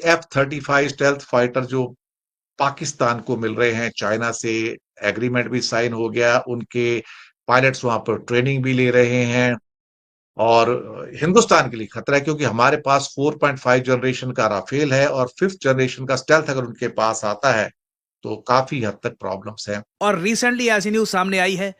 F-35 stealth fighter जो पाकिस्तान को मिल रहे हैं चाइना से, एग्रीमेंट भी साइन हो गया, उनके पायलट्स वहां पर ट्रेनिंग भी ले रहे हैं। और हिंदुस्तान के लिए खतरा है क्योंकि हमारे पास 4.5 जनरेशन का राफेल है और 5th जनरेशन का स्टेल्थ अगर उनके पास आता है तो काफी हद तक प्रॉब्लम्स हैं। और रिसेंटली ऐसी न्यूज सामने आई है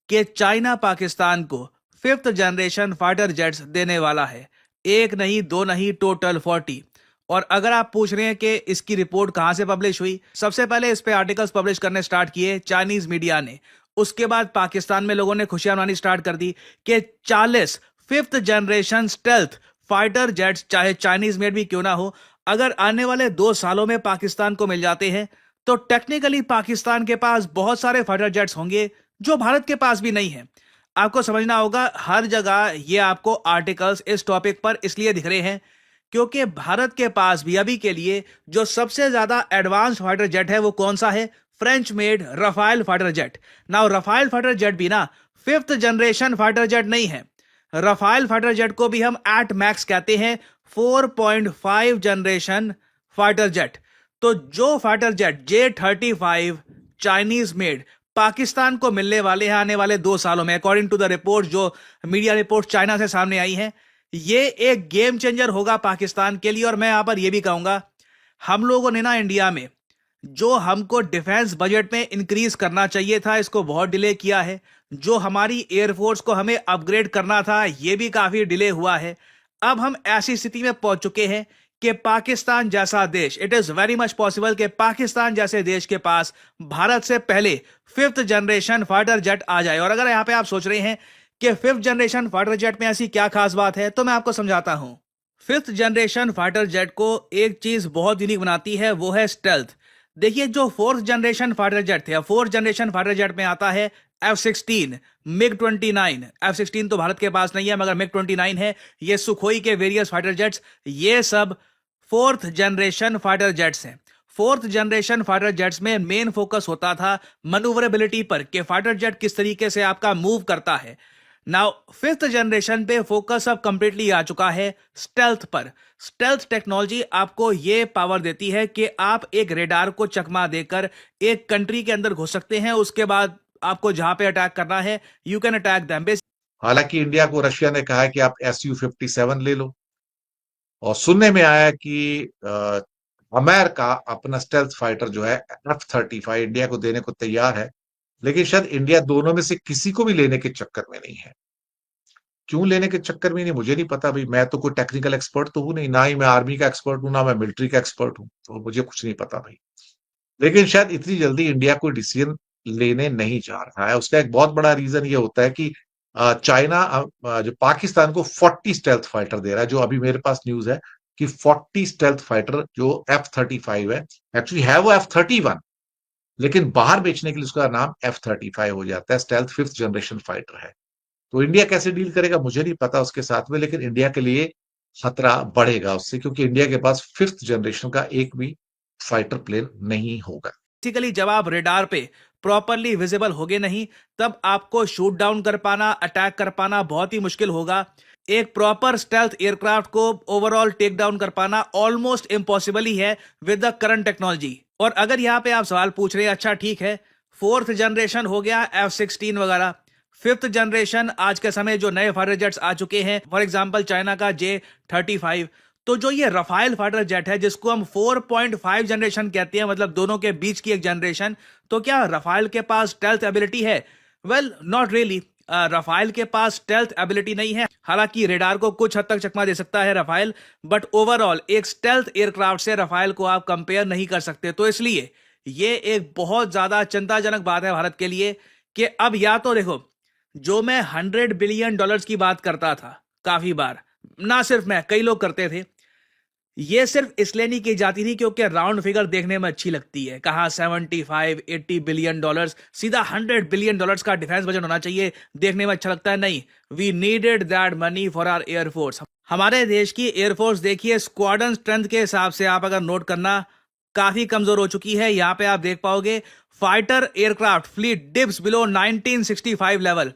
कि चाइना पाकिस्तान को 5th जनरेशन फाइटर जेट्स देने वाला है। एक नहीं, दो नहीं, टोटल 40। और अगर आप पूछ रहे हैं कि इसकी रिपोर्ट कहां से पब्लिश हुई, सबसे पहले इस पे आर्टिकल्स पब्लिश करने स्टार्ट किए चाइनीज मीडिया ने। उसके बाद पाकिस्तान में लोगों ने खुशियां मनानी स्टार्ट कर दी कि 40 5th generation stealth fighter jets, चाहे चाइनीज मेड भी क्यों ना हो, अगर आने वाले 2 सालों में पाकिस्तान को मिल जाते हैं तो टेक्निकली पाकिस्तान के पास बहुत सारे फाइटर जेट्स होंगे जो भारत के पास भी नहीं है। आपको समझना होगा, हर जगह ये आपको आर्टिकल्स इस टॉपिक पर इसलिए दिख रहे हैं क्योंकि भारत के पास भी अभी के लिए जो सबसे ज्यादा एडवांस फाइटर जेट है वो कौन सा है? French made Rafale fighter jet. Now Rafale fighter jet भी ना 5th जनरेशन फाइटर जेट नहीं है। रफाइल फाइटर जेट को भी हम एट मैक्स कहते हैं 4.5 जनरेशन फाइटर जेट। तो जो fighter jet J-35 Chinese made Pakistan को मिलने वाले हैं आने वाले 2 सालों में, अकॉर्डिंग टू द रिपोर्ट जो मीडिया रिपोर्ट चाइना से सामने आई है, ये एक गेम चेंजर होगा पाकिस्तान के लिए। और मैं यहां पर यह भी कहूंगा, हम लोगों ने ना इंडिया में जो हमको डिफेंस बजट में इंक्रीज करना चाहिए था, इसको बहुत डिले किया है। जो हमारी एयरफोर्स को हमें अपग्रेड करना था, यह भी काफी डिले हुआ है। अब हम ऐसी स्थिति में पहुंच चुके हैं कि पाकिस्तान जैसा देश, it is very much possible कि पाकिस्तान जैसे देश के पास भारत से पहले 5th जनरेशन फाइटर जेट आ जाए। और अगर यहां पे आप सोच रहे हैं कि 5th जनरेशन फाइटर जेट में ऐसी क्या खास बात है, तो मैं आपको समझाता हूं। 5th जनरेशन फाइटर जेट को एक चीज बहुत यूनिक बनाती है, वो है स्टेल्थ। देखिए, जो 4th जनरेशन फाइटर जेट थे, 4th जनरेशन फाइटर जेट में आता है F-16, MiG-29। F-16 तो भारत के पास नहीं है मगर MiG-29 है। ये सुखोई के वेरियस फाइटर जेट्स, ये सब 4th जनरेशन फाइटर जेट्स हैं। 4th जनरेशन फाइटर जेट्स में मेन फोकस होता था मनूवरेबिलिटी पर, कि फाइटर जेट किस तरीके से आपका मूव करता है। नाउ 5th जनरेशन पे फोकस अब कंप्लीटली आ चुका है स्टेल्थ पर। स्टेल्थ टेक्नोलॉजी आपको ये पावर देती है कि आप एक रेडार को चकमा देकर एक कंट्री के अंदर घुस सकते हैं। उसके बाद आपको जहां पे अटैक करना है, यू कैन अटैक देम। हालांकि इंडिया को रशिया ने कहा है कि आप Su-57 ले लो, और सुनने में आया कि अमेरिका अपना स्टेल्थ फाइटर जो है F-35 इंडिया को देने को तैयार है। लेकिन शायद इंडिया दोनों में से किसी को भी लेने के चक्कर में नहीं है। क्यों लेने के चक्कर में नहीं, मुझे नहीं पता भाई। मैं तो कोई टेक्निकल एक्सपर्ट तो हूं नहीं, ना ही मैं आर्मी का एक्सपर्ट हूं, ना मैं मिलिट्री का एक्सपर्ट हूं, तो मुझे कुछ नहीं पता भाई। लेकिन शायद इतनी जल्दी इंडिया कोई डिसीजन लेने नहीं जा रहा है। उसका एक बहुत बड़ा रीजन ये होता है कि चाइना जो पाकिस्तान को 40 स्टेल्थ फाइटर दे रहा है। जो अभी मेरे पास न्यूज है कि 40 स्टेल्थ फाइटर जो F-35 है, एक्चुअली है वो F-31, लेकिन बाहर बेचने के लिए उसका नाम F-35 हो जाता है। स्टेल्थ 5th जनरेशन फाइटर है। तो इंडिया कैसे डील करेगा मुझे नहीं पता उसके साथ में, लेकिन इंडिया के लिए खतरा बढ़ेगा उससे, क्योंकि इंडिया के पास 5th जनरेशन का एक भी फाइटर प्लेन नहीं होगा। बेसिकली जब आप रेडार पे प्रॉपरली विजिबल होगे नहीं, तब आपको शूट डाउन कर पाना, अटैक कर पाना बहुत ही मुश्किल होगा। एक प्रॉपर स्टेल्थ एयरक्राफ्ट को ओवरऑल टेक डाउन कर पाना ऑलमोस्ट इम्पॉसिबल ही है विद द करंट टेक्नोलॉजी। और अगर यहां पे आप सवाल पूछ रहे हैं, अच्छा ठीक है 4th जनरेशन हो गया F-16 वगैरह, 5th जनरेशन आज के समय जो नए फाइटर जेट्स आ चुके हैं, फॉर एग्जांपल चाइना का J-35, तो जो ये रफाइल फाइटर जेट है जिसको हम 4.5 जनरेशन कहते हैं, मतलब दोनों के बीच की एक जनरेशन, तो क्या रफाइल के पास स्टेल्थ एबिलिटी है? Well, not really. रफाइल के पास स्टेल्थ एबिलिटी नहीं है। हालांकि रेडार को कुछ हद तक चकमा दे सकता है रफाइल, बट ओवरऑल एक स्टेल्थ एयरक्राफ्ट से रफाइल को आप कंपेयर नहीं कर सकते। तो इसलिए ये एक बहुत ज्यादा चिंताजनक बात है भारत के लिए कि अब या तो देखो, जो मैं $100 बिलियन की बात करता था काफी बार, ना सिर्फ मैं, कई लोग करते थे, ये सिर्फ इसलिए नहीं की जाती थी क्योंकि राउंड फिगर देखने में अच्छी लगती है। कहा 75-80 बिलियन डॉलर, सीधा $100 बिलियन का डिफेंस बजट होना चाहिए, देखने में अच्छा लगता है। नहीं, we needed that money for our air force. हमारे देश की एयरफोर्स देखिए, स्क्वाड्रन स्ट्रेंथ के हिसाब से आप अगर नोट करना, काफी कमजोर हो चुकी है। यहां पे आप देख पाओगे fighter aircraft fleet dips below 1965 level.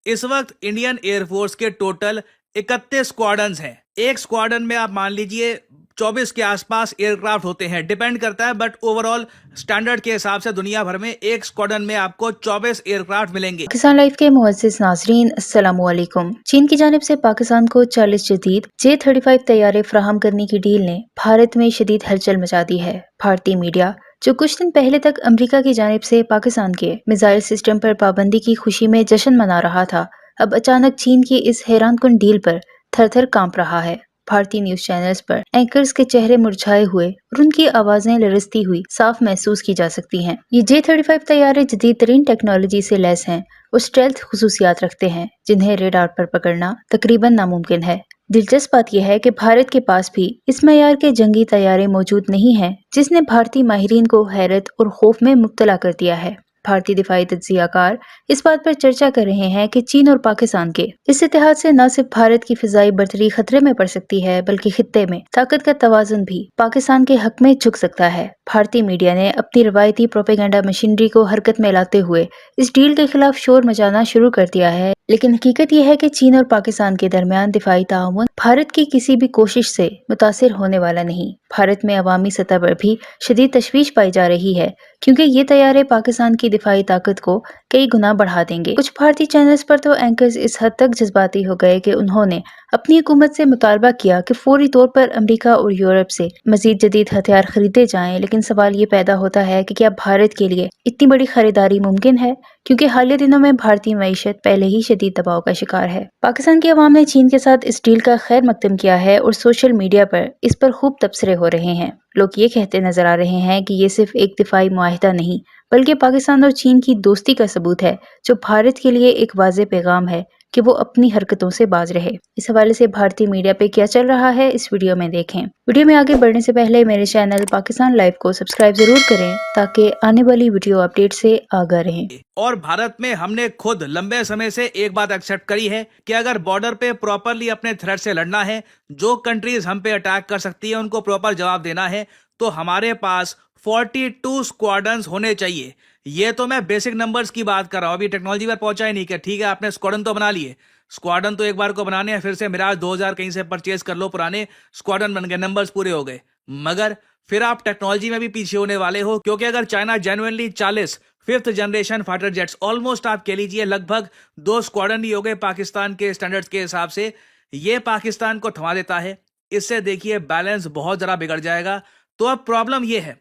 इस वक्त इंडियन एयरफोर्स के टोटल 31 स्क्वाड्रन हैं। एक स्क्वाड्रन में आप मान लीजिए 24 के आसपास एयरक्राफ्ट होते हैं, डिपेंड करता है, बट ओवरऑल स्टैंडर्ड के हिसाब से दुनिया भर में एक स्क्वाड्रन में आपको 24 एयरक्राफ्ट मिलेंगे। पाकिस्तान लाइव के मुअज़्ज़िज़ नाज़रीन, अस्सलामुअलैकुम। चीन की जानिब से पाकिस्तान को 40 जदीद J-35 तैयारे फराहम करने की डील ने भारत में शदीद हलचल मचा दी है। भारतीय मीडिया, जो कुछ दिन पहले तक अमेरिका की जानिब से पाकिस्तान के मिसाइल सिस्टम पर पाबंदी की खुशी में जश्न मना रहा था, अब अचानक चीन की इस हैरानकुन डील पर थर-थर कांप रहा है। भारतीय न्यूज चैनल्स पर एंकर्स के चेहरे मुरझाए हुए और उनकी आवाजें लरजती हुई साफ महसूस की जा सकती हैं। ये J-35 तैयारे जदीद तरीन टेक्नोलॉजी से लैस हैं और स्टेल्थ खुसूसियात रखते हैं, जिन्हें रेडार पर पकड़ना तकरीबन नामुमकिन है। दिलचस्प बात यह है कि भारत के पास भी इस मयार के जंगी तैयारे मौजूद नहीं हैं, जिसने भारतीय माहिरीन को हैरत और खौफ में मुब्तला कर दिया है। भारतीय दिफाई तज्जियाकार इस बात पर चर्चा कर रहे हैं कि चीन और पाकिस्तान के इस इत्तेहाद से न सिर्फ भारत की फिजाई बर्तरी खतरे में पड़ सकती है, बल्कि खित्ते में ताकत का तवाजुन भी पाकिस्तान के हक में झुक सकता है। भारतीय मीडिया ने अपनी रवायती प्रोपेगेंडा मशीनरी को हरकत में लाते हुए इस डील के खिलाफ शोर मचाना शुरू कर दिया है, लेकिन हकीकत यह है कि चीन और पाकिस्तान के दरमियान दिफाई ताउन भारत की किसी भी कोशिश से मुतासिर होने वाला नहीं। भारत में अवामी सतह पर भी शदीद तशवीश पाई जा रही है, क्योंकि ये तैयारे पाकिस्तान की दिफाई ताकत को कई गुना बढ़ा देंगे। कुछ भारतीय चैनल्स पर तो एंकर्स इस हद तक जज्बाती हो गए कि उन्होंने अपनी हुकूमत से मुतालबा किया कि फौरी तौर पर अमेरिका और यूरोप से मजीद जदीद हथियार खरीदे जाएं। लेकिन सवाल ये पैदा होता है कि क्या भारत के लिए इतनी बड़ी खरीदारी मुमकिन है, क्योंकि हालिया दिनों में भारतीय मईशत पहले ही शदीद दबाव का शिकार है। पाकिस्तान की अवाम ने चीन के साथ इस डील का खैर मकदम किया है और सोशल मीडिया पर इस पर खूब तबसरे हो रहे हैं। लोग ये कहते नजर आ रहे हैं कि ये सिर्फ एक दिफाई मुआहिदा नहीं, बल्कि पाकिस्तान और चीन की दोस्ती का सबूत है, जो भारत के लिए एक वाज़ेह पैगाम है कि वो अपनी हरकतों से बाज रहे। इस हवाले से भारतीय मीडिया पे क्या चल रहा है, इस वीडियो में देखें। वीडियो में आगे बढ़ने से पहले मेरे चैनल पाकिस्तान लाइव को सब्सक्राइब जरूर करें, ताकि आने वाली वीडियो अपडेट से आगाह रहें। और भारत में हमने खुद लंबे समय से एक बात एक्सेप्ट करी है कि अगर बॉर्डर पे प्रॉपरली अपने थ्रेट से लड़ना है, जो कंट्रीज हम पे अटैक कर सकती है उनको प्रॉपर जवाब देना है, तो हमारे पास 42 स्क्वाड्रन्स होने चाहिए। ये तो मैं बेसिक नंबर्स की बात कर रहा हूं, अभी टेक्नोलॉजी पर पहुंचा ही नहीं कि ठीक है आपने स्क्वाड्रन तो बना लिए, स्क्वाड्रन तो एक बार को बनाने हैं, फिर से मिराज 2000 कहीं से परचेज कर लो, पुराने स्क्वाड्रन बन गए, नंबर्स पूरे हो गए, मगर फिर आप टेक्नोलॉजी में भी पीछे होने वाले हो। क्योंकि अगर China genuinely 40 5th generation fighter jets, almost आप कह लीजिए लगभग 2 स्क्वाड्रन ही हो गए पाकिस्तान के स्टैंडर्ड्स के हिसाब से, ये पाकिस्तान को थमा देता है। इससे देखिए बैलेंस बहुत जरा बिगड़ जाएगा। तो अब प्रॉब्लम ये है,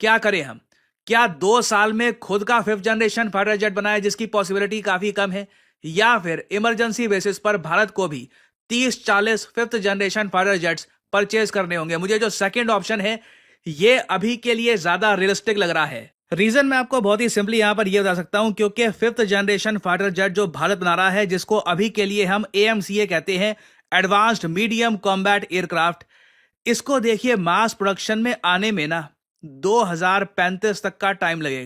क्या करें हम? क्या 2 साल में खुद का 5th जनरेशन फाइटर जेट बनाए, जिसकी पॉसिबिलिटी काफी कम है, या फिर इमरजेंसी बेसिस पर भारत को भी 30-40 5th generation fighter jets purchase करने होंगे? मुझे जो सेकंड ऑप्शन है ये अभी के लिए ज्यादा रियलिस्टिक लग रहा है। रीजन मैं आपको बहुत ही सिंपली यहां पर ये बता सकता हूं, क्योंकि 5th जनरेशन फाइटर जेट जो भारत बना रहा है, जिसको अभी के लिए हम AMCA कहते हैं, एडवांस्ड मीडियम कॉम्बैट एयरक्राफ्ट, इसको देखिए मास प्रोडक्शन में आने में ना 2035 तक का टाइम लगेगा।